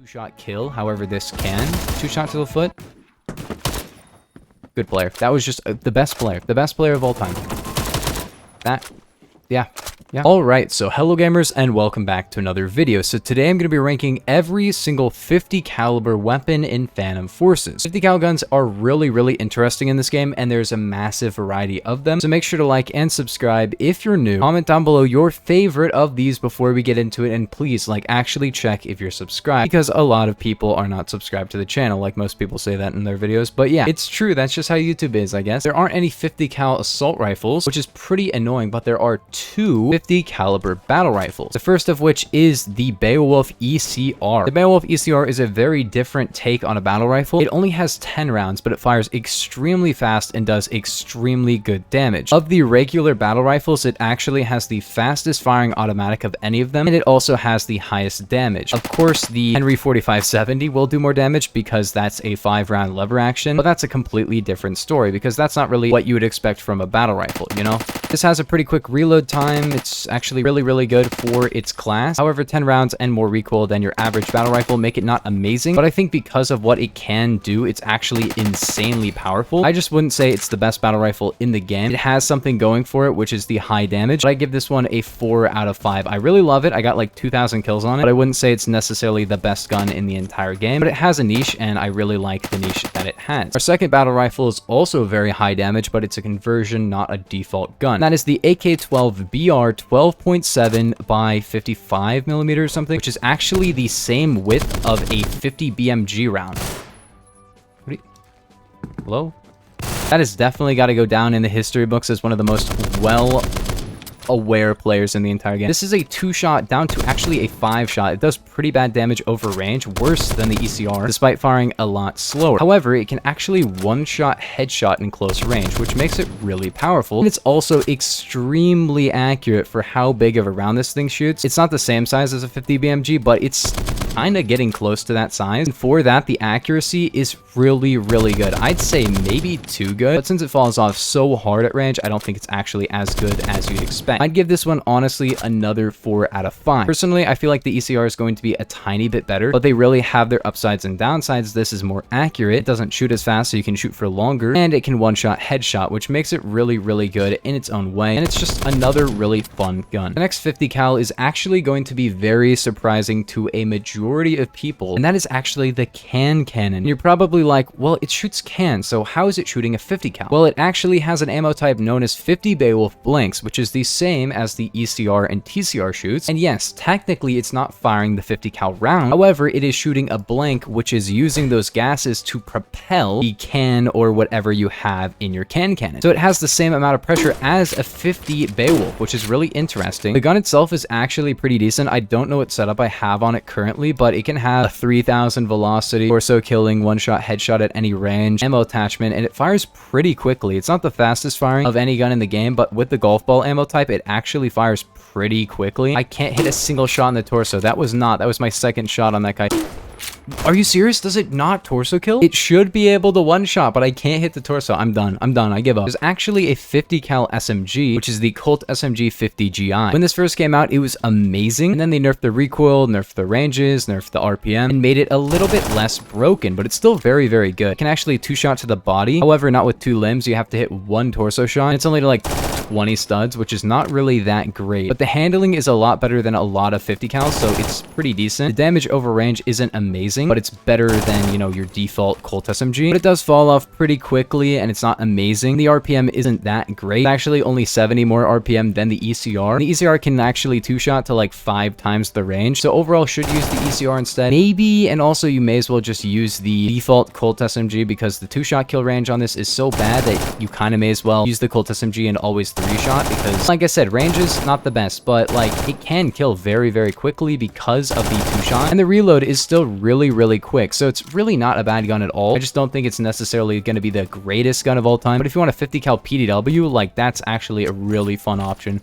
two-shot kill. However, this can two-shot to the foot. Good player. That was just the best player. The best player of all time. Yeah. Alright, so hello gamers and welcome back to another video. So today I'm going to be ranking every single 50 caliber weapon in Phantom Forces. 50 cal guns are really interesting in this game, and there's a massive variety of them. So make sure to like and subscribe if you're new. Comment down below your favorite of these before we get into it, and please actually check if you're subscribed, because a lot of people are not subscribed to the channel. Like most people say that in their videos, but yeah, it's true. That's just how YouTube is, I guess. There aren't any 50 cal assault rifles, which is pretty annoying, but there are two 50 caliber battle rifles. The first of which is the Beowulf ECR. The Beowulf ECR is a very different take on a battle rifle. It only has 10 rounds, but it fires extremely fast and does extremely good damage. Of the regular battle rifles, it actually has the fastest firing automatic of any of them, and it also has the highest damage. Of course, the Henry 4570 will do more damage because that's a 5-round lever action, but that's a completely different story because that's not really what you would expect from a battle rifle, you know? This has a pretty quick reload time. It's actually really good for its class. However, 10 rounds and more recoil than your average battle rifle make it not amazing, but I think because of what it can do, it's actually insanely powerful. I just wouldn't say it's the best battle rifle in the game. It has something going for it, which is the high damage, but I give this one a 4 out of 5. I really love it. I got like 2,000 kills on it, but I wouldn't say it's necessarily the best gun in the entire game, but it has a niche, and I really like the niche that it has. Our second battle rifle is also very high damage, but it's a conversion, not a default gun. That is the AK-12 BR 12.7 by 55 millimeters or something, which is actually the same width of a 50 BMG round. Hello? That has definitely got to go down in the history books as one of the most aware players in the entire game. This is a 2-shot down to actually a 5-shot. It does pretty bad damage over range, worse than the ECR, despite firing a lot slower. However, it can actually 1-shot headshot in close range, which makes it really powerful. And it's also extremely accurate for how big of a round this thing shoots. It's not the same size as a 50 BMG, but it's kind of getting close to that size. And for that, the accuracy is really good. I'd say maybe too good, but since it falls off so hard at range, I don't think it's actually as good as you'd expect. I'd give this one, honestly, another 4 out of 5. Personally, I feel like the ECR is going to be a tiny bit better, but they really have their upsides and downsides. This is more accurate. It doesn't shoot as fast, so you can shoot for longer, and it can 1-shot headshot, which makes it really good in its own way, and it's just another really fun gun. The next 50 cal is actually going to be very surprising to a majority of people, and that is actually the cannon. And you're probably like, well, it shoots cans, so how is it shooting a 50 cal? Well, it actually has an ammo type known as 50 Beowulf blanks, which is the same as the ECR and TCR shoots. And yes, technically it's not firing the 50 cal round. However, it is shooting a blank, which is using those gases to propel the can or whatever you have in your cannon. So it has the same amount of pressure as a 50 Beowulf, which is really interesting. The gun itself is actually pretty decent. I don't know what setup I have on it currently, but it can have a 3,000 velocity, torso killing, 1-shot headshot at any range, ammo attachment, and it fires pretty quickly. It's not the fastest firing of any gun in the game, but with the golf ball ammo type, it actually fires pretty quickly. I can't hit a single shot in the torso. That was my second shot on that guy. Are you serious? Does it not torso kill? It should be able to 1-shot, but I can't hit the torso. I'm done. I give up. There's actually a 50 cal SMG, which is the Colt SMG 50 GI. When this first came out, it was amazing, and then they nerfed the recoil, nerfed the ranges, nerfed the RPM, and made it a little bit less broken, but it's still very good. It can actually 2-shot to the body. However, not with 2 limbs. You have to hit 1 torso shot, and it's only to like 20 studs, which is not really that great, but the handling is a lot better than a lot of 50 cal, so it's pretty decent. The damage over range isn't amazing, but it's better than, you know, your default Colt SMG, but it does fall off pretty quickly, and it's not amazing. The RPM isn't that great. It's actually only 70 more RPM than the ECR. The ECR can actually 2-shot to like 5 times the range, so overall should use the ECR instead. Maybe, and also you may as well just use the default Colt SMG, because the 2-shot kill range on this is so bad that you kind of may as well use the Colt SMG and always 3-shot, because like I said, range is not the best, but like it can kill very quickly because of the 2-shot, and the reload is still really quick, so it's really not a bad gun at all. I just don't think it's necessarily going to be the greatest gun of all time, but if you want a 50 cal PDW, like that's actually a really fun option.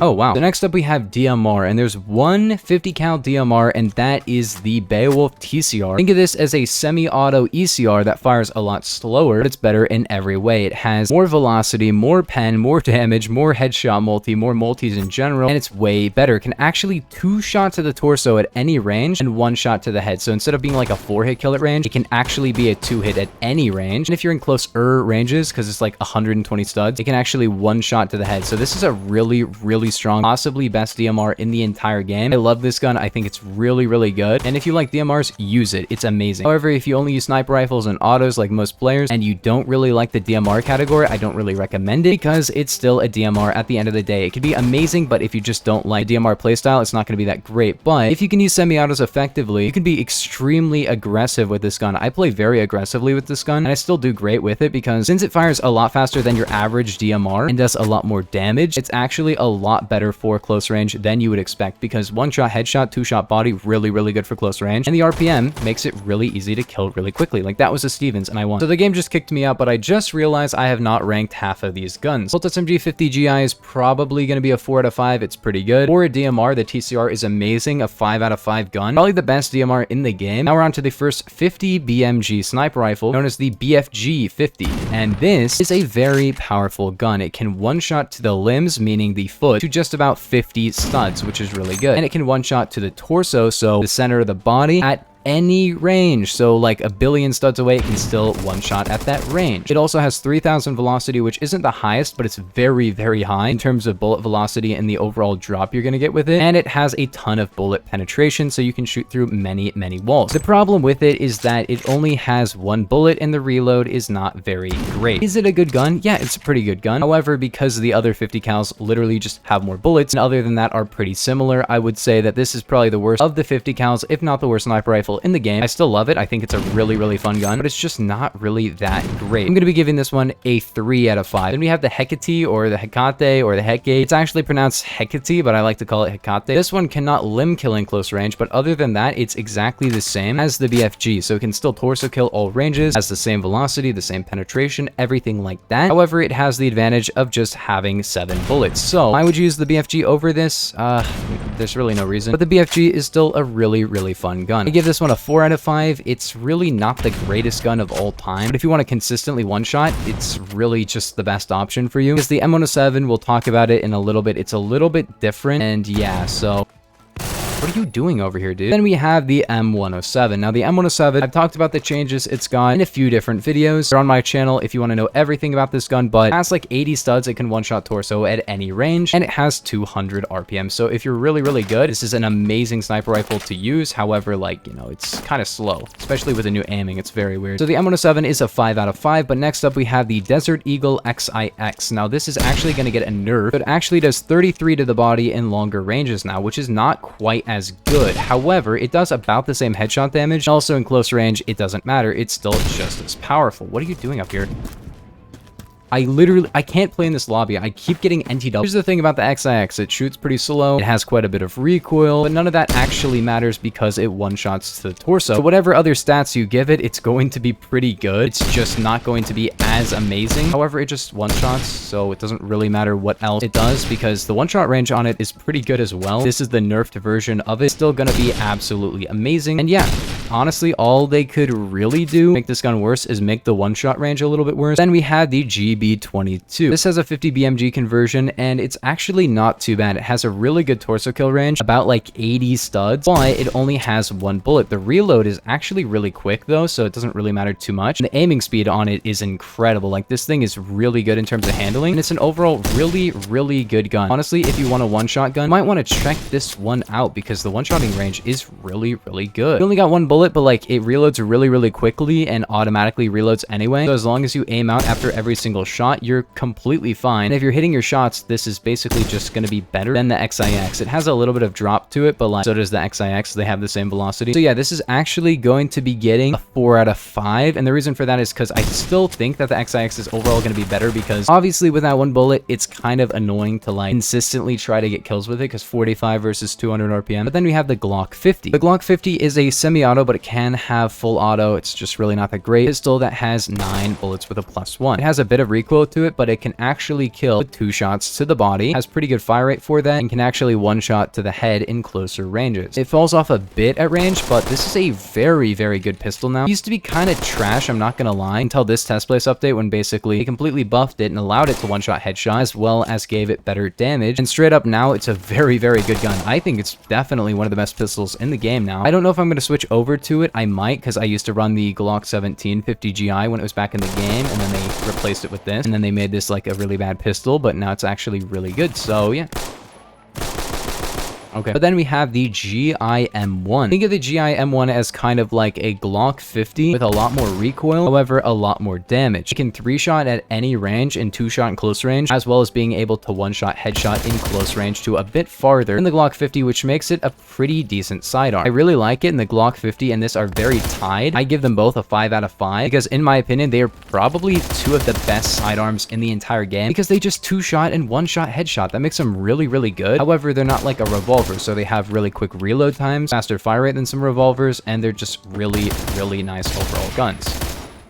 Oh, wow. So next up we have DMR, and there's one 50 cal DMR, and that is the Beowulf TCR. Think of this as a semi-auto ECR that fires a lot slower, but it's better in every way. It has more velocity, more pen, more damage, more headshot multi, more multis in general, and it's way better. It can actually 2-shot to the torso at any range and 1-shot to the head. So instead of being like a 4-hit kill at range, it can actually be a 2-hit at any range. And if you're in closer ranges, because it's like 120 studs, it can actually 1-shot to the head. So this is a really, really strong, possibly best DMR in the entire game. I love this gun. I think it's really, really good. And if you like DMRs, use it. It's amazing. However, if you only use sniper rifles and autos like most players, and you don't really like the DMR category, I don't really recommend it because it's still a DMR at the end of the day. It could be amazing, but if you just don't like DMR playstyle, it's not going to be that great. But if you can use semi-autos effectively, you can be extremely aggressive with this gun. I play very aggressively with this gun, and I still do great with it because since it fires a lot faster than your average DMR and does a lot more damage, it's actually a lot better for close range than you would expect, because 1-shot headshot, 2-shot body, really, really good for close range, and the RPM makes it really easy to kill really quickly. Like, that was a Stevens, and I won. So the game just kicked me out, but I just realized I have not ranked half of these guns. Colt SMG 50 GI is probably going to be a 4 out of 5. It's pretty good. For a DMR, the TCR is amazing, a 5 out of 5 gun. Probably the best DMR in the game. Now we're on to the first 50 BMG sniper rifle, known as the BFG-50, and this is a very powerful gun. It can 1-shot to the limbs, meaning the foot, to just about 50 studs, which is really good. And it can 1-shot to the torso, so the center of the body, at any range. So like a billion studs away, it can still 1-shot at that range. It also has 3000 velocity, which isn't the highest, but it's very, very high in terms of bullet velocity and the overall drop you're going to get with it. And it has a ton of bullet penetration, so you can shoot through many, many walls. The problem with it is that it only has 1 bullet and the reload is not very great. Is it a good gun? Yeah, it's a pretty good gun. However, because the other 50 cals literally just have more bullets, and other than that are pretty similar, I would say that this is probably the worst of the 50 cals, if not the worst sniper rifle in the game. I still love it. I think it's a really, really fun gun, but it's just not really that great. I'm going to be giving this one a 3 out of 5. Then we have the Hecate or the Hecate or the Hecate. It's actually pronounced Hecate, but I like to call it Hecate. This one cannot limb kill in close range, but other than that, it's exactly the same as the BFG. So it can still torso kill all ranges, has the same velocity, the same penetration, everything like that. However, it has the advantage of just having 7 bullets. So I would use the BFG over this. There's really no reason, but the BFG is still a really, really fun gun. I give this one a 4 out of 5. It's really not the greatest gun of all time, but if you want to consistently 1-shot, it's really just the best option for you. Because the M107, we'll talk about it in a little bit. It's a little bit different, and yeah, so what are you doing over here, dude? Then we have the M107. Now, the M107, I've talked about the changes it's got in a few different videos. They're on my channel if you want to know everything about this gun, but it has like 80 studs. It can 1-shot torso at any range, and it has 200 RPM. So if you're really, really good, this is an amazing sniper rifle to use. However, like, you know, it's kind of slow, especially with the new aiming. It's very weird. So the M107 is a 5 out of 5, but next up we have the Desert Eagle XIX. Now, this is actually going to get a nerf. It actually does 33 to the body in longer ranges now, which is not quite as good. However, it does about the same headshot damage. Also in close range, it doesn't matter. It's still just as powerful. What are you doing up here? I can't play in this lobby. I keep getting NTW. Here's the thing about the XIX. It shoots pretty slow. It has quite a bit of recoil, but none of that actually matters because it 1-shots to the torso. So whatever other stats you give it, it's going to be pretty good. It's just not going to be as amazing. However, it just 1-shots, so it doesn't really matter what else it does because the 1-shot range on it is pretty good as well. This is the nerfed version of it. It's still gonna be absolutely amazing. And yeah, honestly, all they could really do to make this gun worse is make the 1-shot range a little bit worse. Then we have the GB22. This has a 50 BMG conversion, and it's actually not too bad. It has a really good torso kill range, about like 80 studs, but it only has 1 bullet. The reload is actually really quick though, so it doesn't really matter too much. And the aiming speed on it is incredible. Like, this thing is really good in terms of handling, and it's an overall really, really good gun. Honestly, if you want a 1-shot gun, you might want to check this one out because the 1-shotting range is really, really good. You only got 1 bullet, but like, it reloads really, really quickly and automatically reloads anyway. So as long as you aim out after every single shot, you're completely fine. And if you're hitting your shots, this is basically just going to be better than the XIX. It has a little bit of drop to it, but like, so does the XIX. They have the same velocity. So yeah, this is actually going to be getting a 4 out of 5. And the reason for that is because I still think that the XIX is overall going to be better because obviously with that 1 bullet, it's kind of annoying to like consistently try to get kills with it because 45 versus 200 RPM. But then we have the Glock 50. The Glock 50 is a semi-auto, but it can have full auto. It's just really not that great. Pistol that has 9 bullets with a +1. It has a bit of recoil recoil to it, but it can actually kill with 2 shots to the body, has pretty good fire rate for that, and can actually 1-shot to the head in closer ranges. It falls off a bit at range, but this is a very, very good pistol now. It used to be kind of trash, I'm not gonna lie, until this test place update when basically they completely buffed it and allowed it to 1-shot headshot, as well as gave it better damage. And straight up now, it's a very, very good gun. I think it's definitely one of the best pistols in the game now. I don't know if I'm gonna switch over to it. I might, because I used to run the Glock 17 50 GI when it was back in the game, and then they replaced it with this, and then they made this like a really bad pistol, but now it's actually really good. So yeah. Okay, but then we have the GI-M1. Think of the GI-M1 as kind of like a Glock 50 with a lot more recoil, however, a lot more damage. It can 3-shot at any range and 2-shot in close range, as well as being able to 1-shot headshot in close range to a bit farther than the Glock 50, which makes it a pretty decent sidearm. I really like it, and the Glock 50 and this are very tied. I give them both a 5 out of 5, because in my opinion, they are probably 2 of the best sidearms in the entire game, because they just 2-shot and 1-shot headshot. That makes them really, really good. However, they're not like a revolver, so they have really quick reload times, faster fire rate than some revolvers, and they're just really, really nice overall guns.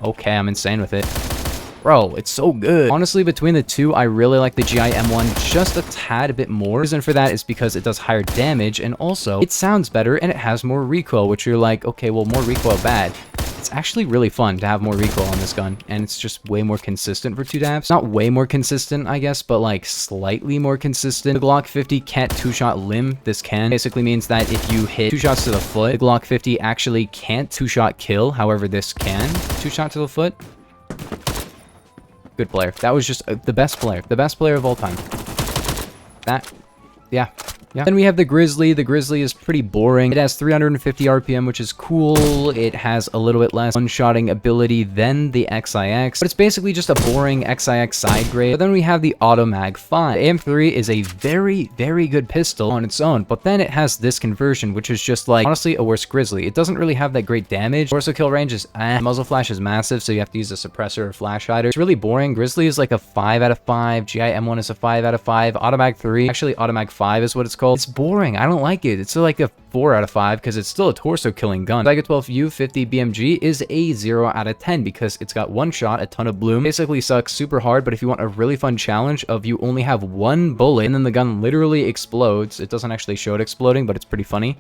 Okay, I'm insane with it. Bro, it's so good. Honestly, between the two, I really like the GI-M1 just a tad bit more. The reason for that is because it does higher damage, and also, it sounds better, and it has more recoil, which you're like, okay, well, more recoil bad. It's actually really fun to have more recoil on this gun, and it's just way more consistent for 2 taps. Not way more consistent, I guess, but like slightly more consistent. The Glock 50 can't 2-shot limb. This can. Basically means that if you hit 2 shots to the foot, the Glock 50 actually can't 2-shot kill. However, this can 2-shot to the foot. Good player. That was just the best player. The best player of all time. That, yeah. Yeah. Then we have the Grizzly. The Grizzly is pretty boring. It has 350 RPM, which is cool. It has a little bit less one-shotting ability than the XIX, but it's basically just a boring XIX side grade. But then we have the Automag 5. The AM3 is a very, very good pistol on its own, but then it has this conversion, which is just like, honestly, a worse Grizzly. It doesn't really have that great damage. Torso kill range is muzzle flash is massive, so you have to use a suppressor or flash hider. It's really boring. Grizzly is like a 5 out of 5. GI-M1 is a 5 out of 5. Automag 3, actually Automag 5 is what it's called. It's boring. I don't like it. It's like a 4 out of 5 because it's still a torso killing gun. Saiga 12U50 BMG is a 0 out of 10 because it's got 1 shot, a ton of bloom. Basically sucks super hard, but if you want a really fun challenge of you only have 1 bullet and then the gun literally explodes, it doesn't actually show it exploding, but it's pretty funny.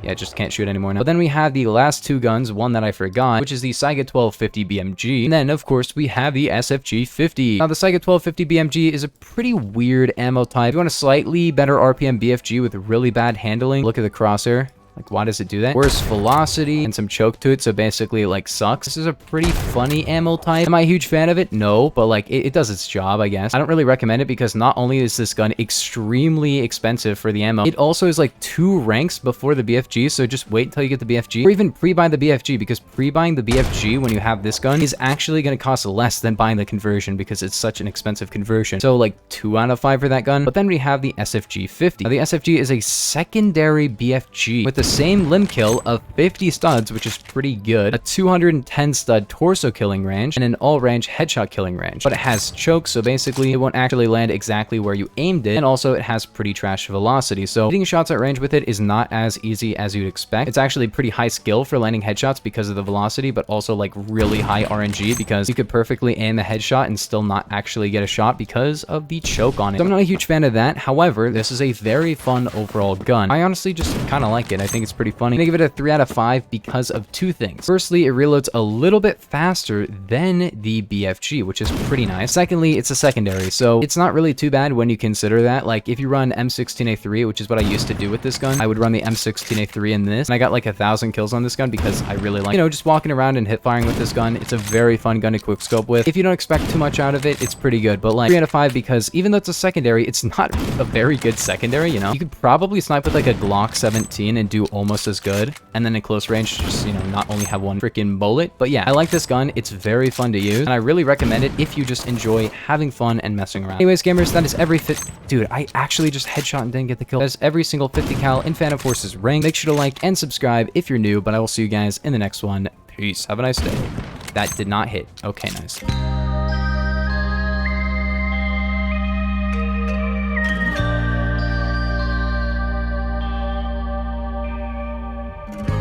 Yeah, just can't shoot anymore now. But then we have the last 2 guns, one that I forgot, which is the Saiga 1250 BMG. And then, of course, we have the SFG-50. Now, the Saiga 1250 BMG is a pretty weird ammo type. If you want a slightly better RPM BFG with really bad handling, look at the crosshair. Like, why does it do that? Worse velocity and some choke to it, so basically, like, sucks. This is a pretty funny ammo type. Am I a huge fan of it? No, but, like, it does its job, I guess. I don't really recommend it because not only is this gun extremely expensive for the ammo, it also is, like, 2 ranks before the BFG, so just wait until you get the BFG, or even pre-buy the BFG, because pre-buying the BFG when you have this gun is actually going to cost less than buying the conversion because it's such an expensive conversion. So, like, 2 out of 5 for that gun. But then we have the SFG-50. Now, the SFG is a secondary BFG with the same limb kill of 50 studs, which is pretty good, a 210 stud torso killing range, and an all-range headshot killing range. But it has choke, so basically it won't actually land exactly where you aimed it, and also it has pretty trash velocity, so hitting shots at range with it is not as easy as you'd expect. It's actually pretty high skill for landing headshots because of the velocity, but also like really high RNG because you could perfectly aim a headshot and still not actually get a shot because of the choke on it. So I'm not a huge fan of that. However, this is a very fun overall gun. I honestly just kind of like it. I think it's pretty funny. I'm gonna give it a 3 out of 5 because of 2 things. Firstly, it reloads a little bit faster than the BFG, which is pretty nice. Secondly, it's a secondary, so it's not really too bad when you consider that. Like, if you run M16A3, which is what I used to do with this gun, I would run the M16A3 in this, and I got like 1,000 kills on this gun because I really like, you know, just walking around and hip firing with this gun. It's a very fun gun to quickscope with. If you don't expect too much out of it, it's pretty good, but like 3 out of 5 because even though it's a secondary, it's not a very good secondary, you know? You could probably snipe with like a Glock 17 and do almost as good, and then in close range just, you know, not only have 1 freaking bullet. But yeah, I like this gun. It's very fun to use, and I really recommend it if you just enjoy having fun and messing around. Anyways, gamers, that is every dude, I actually just headshot and didn't get the kill. That is every single 50 cal in Phantom Forces ring. Make sure to like and subscribe if you're new, but I will see you guys in the next one. Peace. Have a nice day. That did not hit. Okay, nice.